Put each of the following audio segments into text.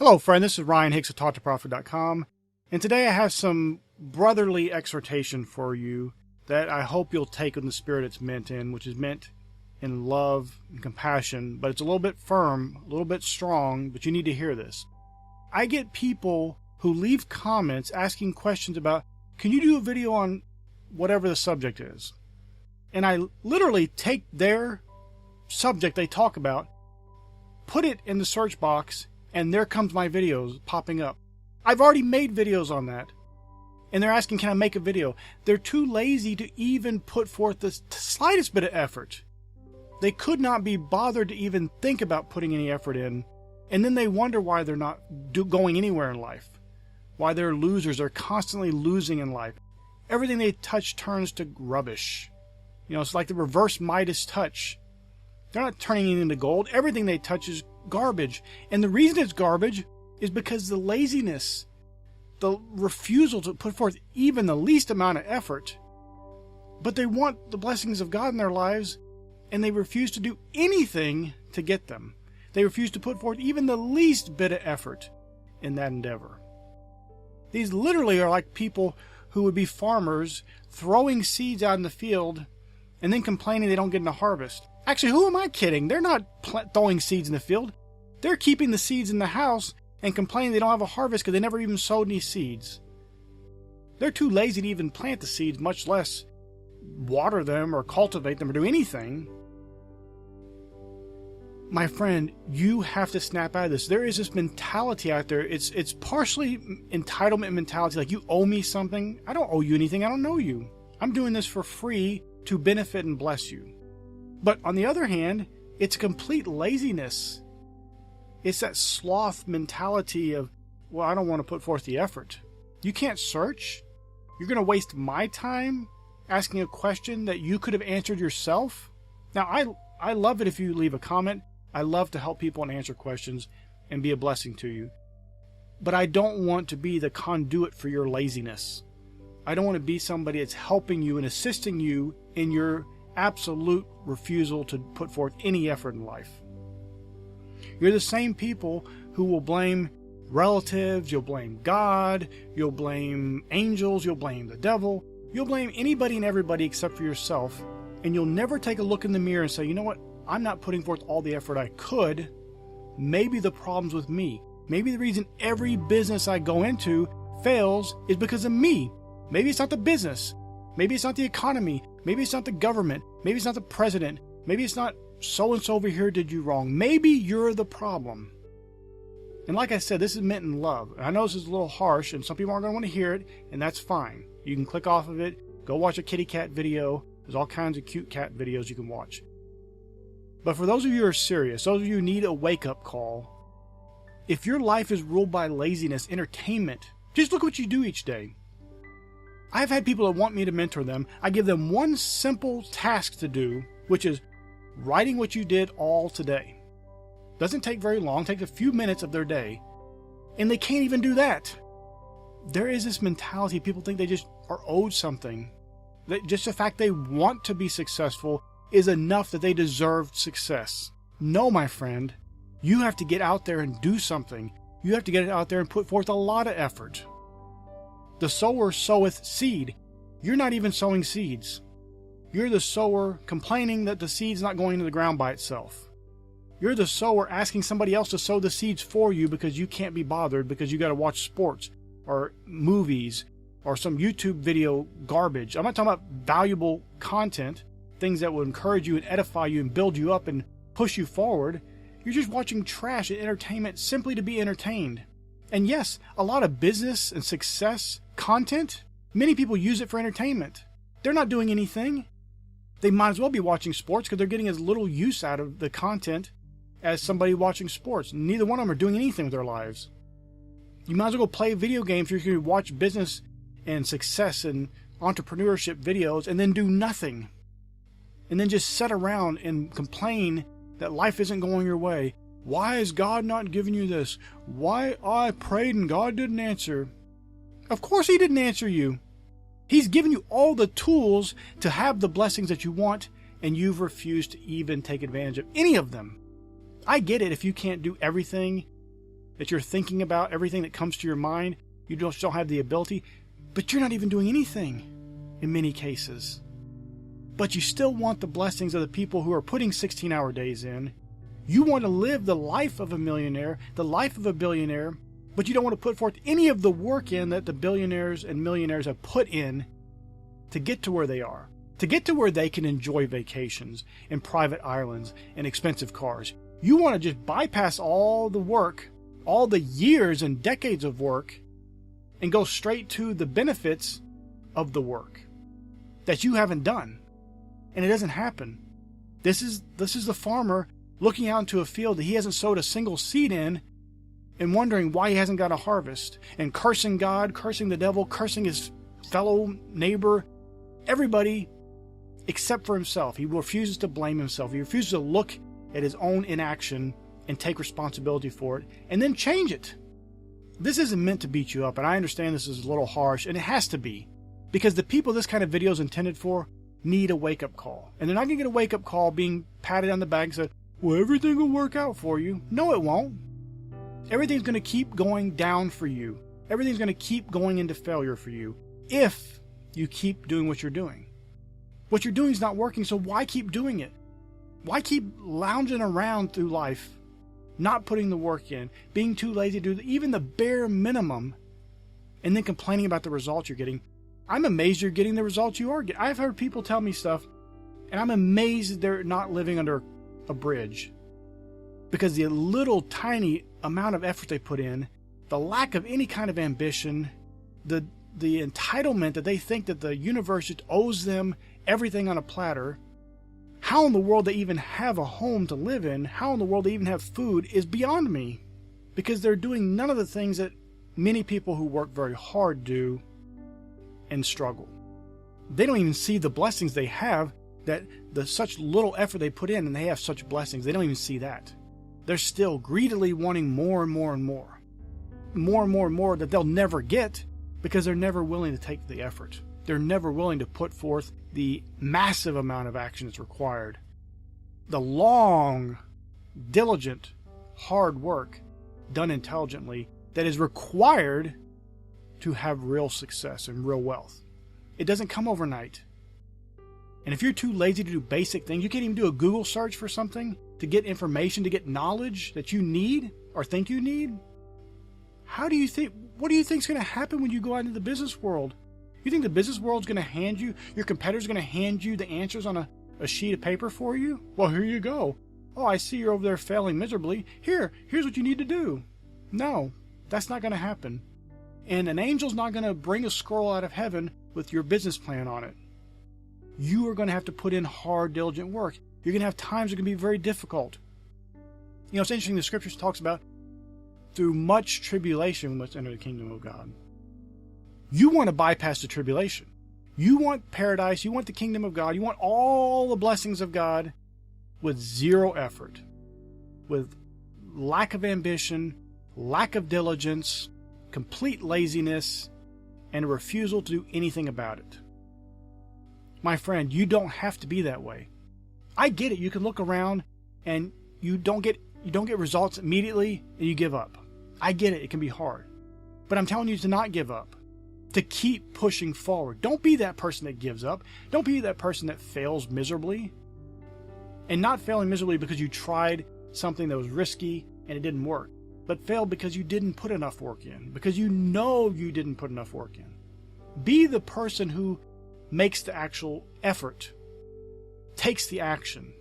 Hello, friend. This is Ryan Hicks of TaughtToProfit.com, and today I have some brotherly exhortation for you that I hope you'll take in the spirit it's meant in, which is meant in love and compassion, but it's a little bit firm, a little bit strong, but you need to hear this. I get people who leave comments asking questions about, can you do a video on whatever the subject is? And I literally take their subject they talk about, put it in the search box, and there comes my videos popping up. I've already made videos on that. And they're asking, can I make a video? They're too lazy to even put forth the slightest bit of effort. They could not be bothered to even think about putting any effort in. And then they wonder why they're not going anywhere in life. Why they're losers. They're constantly losing in life. Everything they touch turns to rubbish. You know, it's like the reverse Midas touch. They're not turning it into gold. Everything they touch is garbage. And the reason it's garbage is because the laziness, the refusal to put forth even the least amount of effort. But they want the blessings of God in their lives, and they refuse to do anything to get them. They refuse to put forth even the least bit of effort in that endeavor. These literally are like people who would be farmers throwing seeds out in the field and then complaining they don't get a harvest. Actually, who am I kidding? They're not throwing seeds in the field. They're keeping the seeds in the house and complaining they don't have a harvest because they never even sowed any seeds. They're too lazy to even plant the seeds, much less water them or cultivate them or do anything. My friend, you have to snap out of this. There is this mentality out there. It's partially entitlement mentality, like you owe me something. I don't owe you anything. I don't know you. I'm doing this for free to benefit and bless you. But on the other hand, it's complete laziness. It's that sloth mentality of, well, I don't want to put forth the effort. You can't search. You're going to waste my time asking a question that you could have answered yourself. Now, I love it if you leave a comment. I love to help people and answer questions and be a blessing to you. But I don't want to be the conduit for your laziness. I don't want to be somebody that's helping you and assisting you in your absolute refusal to put forth any effort in life. You're the same people who will blame relatives, you'll blame God, you'll blame angels, you'll blame the devil, you'll blame anybody and everybody except for yourself, and you'll never take a look in the mirror and say, you know what, I'm not putting forth all the effort I could. Maybe the problem's with me. Maybe the reason every business I go into fails is because of me. Maybe it's not the business. Maybe it's not the economy. Maybe it's not the government. Maybe it's not the president. Maybe it's not so-and-so over here did you wrong. Maybe you're the problem. And like I said, this is meant in love. I know this is a little harsh, and some people aren't going to want to hear it, and that's fine. You can click off of it. Go watch a kitty cat video. There's all kinds of cute cat videos you can watch. But for those of you who are serious, those of you who need a wake-up call, if your life is ruled by laziness, entertainment, just look what you do each day. I've had people that want me to mentor them. I give them one simple task to do, which is writing what you did all today. Doesn't take very long, takes a few minutes of their day, and they can't even do that. There is this mentality, people think they just are owed something. That just the fact they want to be successful is enough that they deserve success. No, my friend, you have to get out there and do something. You have to get out there and put forth a lot of effort. The sower soweth seed. You're not even sowing seeds. You're the sower complaining that the seed's not going into the ground by itself. You're the sower asking somebody else to sow the seeds for you because you can't be bothered because you got to watch sports or movies or some YouTube video garbage. I'm not talking about valuable content, things that will encourage you and edify you and build you up and push you forward. You're just watching trash and entertainment simply to be entertained. And yes, a lot of business and success content, many people use it for entertainment. They're not doing anything. They might as well be watching sports because they're getting as little use out of the content as somebody watching sports. Neither one of them are doing anything with their lives. You might as well go play video games or you can watch business and success and entrepreneurship videos and then do nothing. And then just sit around and complain that life isn't going your way. Why is God not giving you this? Why I prayed and God didn't answer? Of course He didn't answer you. He's given you all the tools to have the blessings that you want, and you've refused to even take advantage of any of them. I get it if you can't do everything that you're thinking about everything that comes to your mind. You don't have the ability, but you're not even doing anything in many cases. But you still want the blessings of the people who are putting 16-hour days in. You want to live the life of a millionaire, the life of a billionaire, but you don't want to put forth any of the work in that the billionaires and millionaires have put in to get to where they are, to get to where they can enjoy vacations and private islands and expensive cars. You want to just bypass all the work, all the years and decades of work, and go straight to the benefits of the work that you haven't done. And it doesn't happen. This is the farmer looking out into a field that he hasn't sowed a single seed in and wondering why he hasn't got a harvest, and cursing God, cursing the devil, cursing his fellow neighbor, everybody except for himself. He refuses to blame himself. He refuses to look at his own inaction and take responsibility for it and then change it. This isn't meant to beat you up, and I understand this is a little harsh, and it has to be, because the people this kind of video is intended for need a wake-up call. And they're not going to get a wake-up call being patted on the back and said, well, everything will work out for you. No, it won't. Everything's going to keep going down for you. Everything's going to keep going into failure for you if you keep doing what you're doing. What you're doing is not working, so why keep doing it? Why keep lounging around through life, not putting the work in, being too lazy to do even the bare minimum, and then complaining about the results you're getting? I'm amazed you're getting the results you are getting. I've heard people tell me stuff, and I'm amazed they're not living under a bridge. Because the little tiny amount of effort they put in, the lack of any kind of ambition, the entitlement that they think that the universe just owes them everything on a platter, how in the world they even have a home to live in, how in the world they even have food is beyond me. Because they're doing none of the things that many people who work very hard do and struggle. They don't even see the blessings they have, that the such little effort they put in and they have such blessings. They don't even see that. They're still greedily wanting more and more and more. More and more and more that they'll never get because they're never willing to take the effort. They're never willing to put forth the massive amount of action that's required. The long, diligent, hard work done intelligently that is required to have real success and real wealth. It doesn't come overnight. And if you're too lazy to do basic things, you can't even do a Google search for something to get information, to get knowledge that you need or think you need. What do you think is going to happen when you go out into the business world? You think the business world's going to hand you, your competitor's going to hand you the answers on a sheet of paper for you? Well, here you go. Oh, I see you're over there failing miserably. Here's what you need to do. No, that's not going to happen. And an angel's not going to bring a scroll out of heaven with your business plan on it. You are going to have to put in hard, diligent work. You're going to have times that are going to be very difficult. You know, it's interesting, the scriptures talks about through much tribulation we must enter the kingdom of God. You want to bypass the tribulation. You want paradise. You want the kingdom of God. You want all the blessings of God with zero effort, with lack of ambition, lack of diligence, complete laziness, and a refusal to do anything about it. My friend, you don't have to be that way. I get it. You can look around and you don't get results immediately and you give up. I get it. It can be hard. But I'm telling you to not give up, to keep pushing forward. Don't be that person that gives up. Don't be that person that fails miserably. And not failing miserably because you tried something that was risky and it didn't work, but failed because you didn't put enough work in, because you know you didn't put enough work in. Be the person who makes the actual effort, takes the action,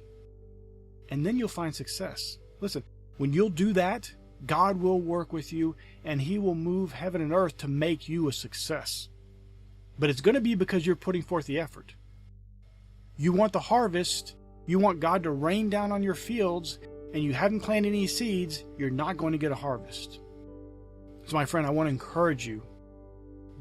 and then you'll find success. Listen, when you'll do that, God will work with you and He will move heaven and earth to make you a success. But it's going to be because you're putting forth the effort. You want the harvest, you want God to rain down on your fields, and you haven't planted any seeds, you're not going to get a harvest. So my friend, I want to encourage you,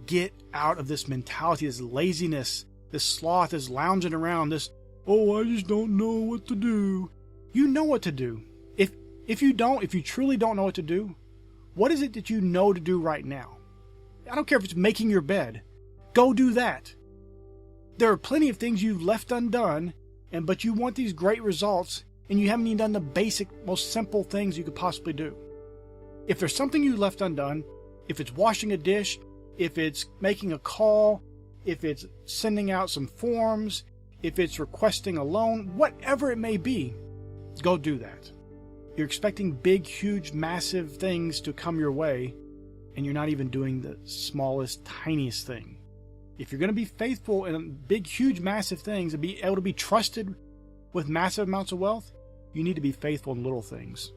get out of this mentality, this laziness, this sloth, this lounging around, this, oh, I just don't know what to do. You know what to do. If you truly don't know what to do, what is it that you know to do right now? I don't care if it's making your bed. Go do that. There are plenty of things you've left undone, but you want these great results, and you haven't even done the basic, most simple things you could possibly do. If there's something you left undone, if it's washing a dish, if it's making a call, if it's sending out some forms, if it's requesting a loan, whatever it may be, go do that. You're expecting big, huge, massive things to come your way, and you're not even doing the smallest, tiniest thing. If you're going to be faithful in big, huge, massive things and be able to be trusted with massive amounts of wealth, you need to be faithful in little things.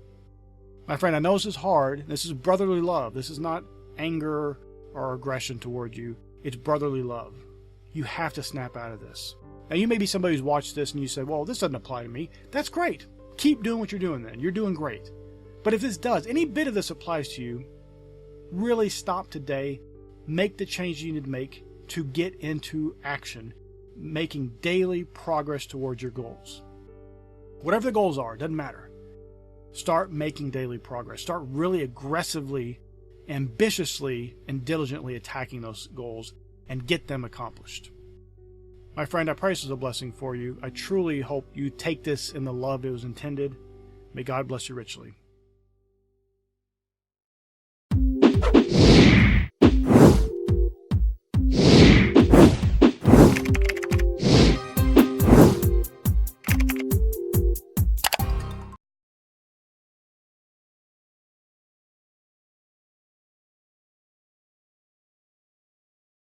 My friend, I know this is hard. This is brotherly love. This is not anger or aggression toward you. It's brotherly love. You have to snap out of this. Now, you may be somebody who's watched this and you say, well, this doesn't apply to me. That's great. Keep doing what you're doing then. You're doing great. But if this does, any bit of this applies to you, really stop today. Make the change you need to make to get into action, making daily progress towards your goals. Whatever the goals are, doesn't matter. Start making daily progress. Start really aggressively, ambitiously, and diligently attacking those goals and get them accomplished. My friend, I pray this is a blessing for you. I truly hope you take this in the love it was intended. May God bless you richly.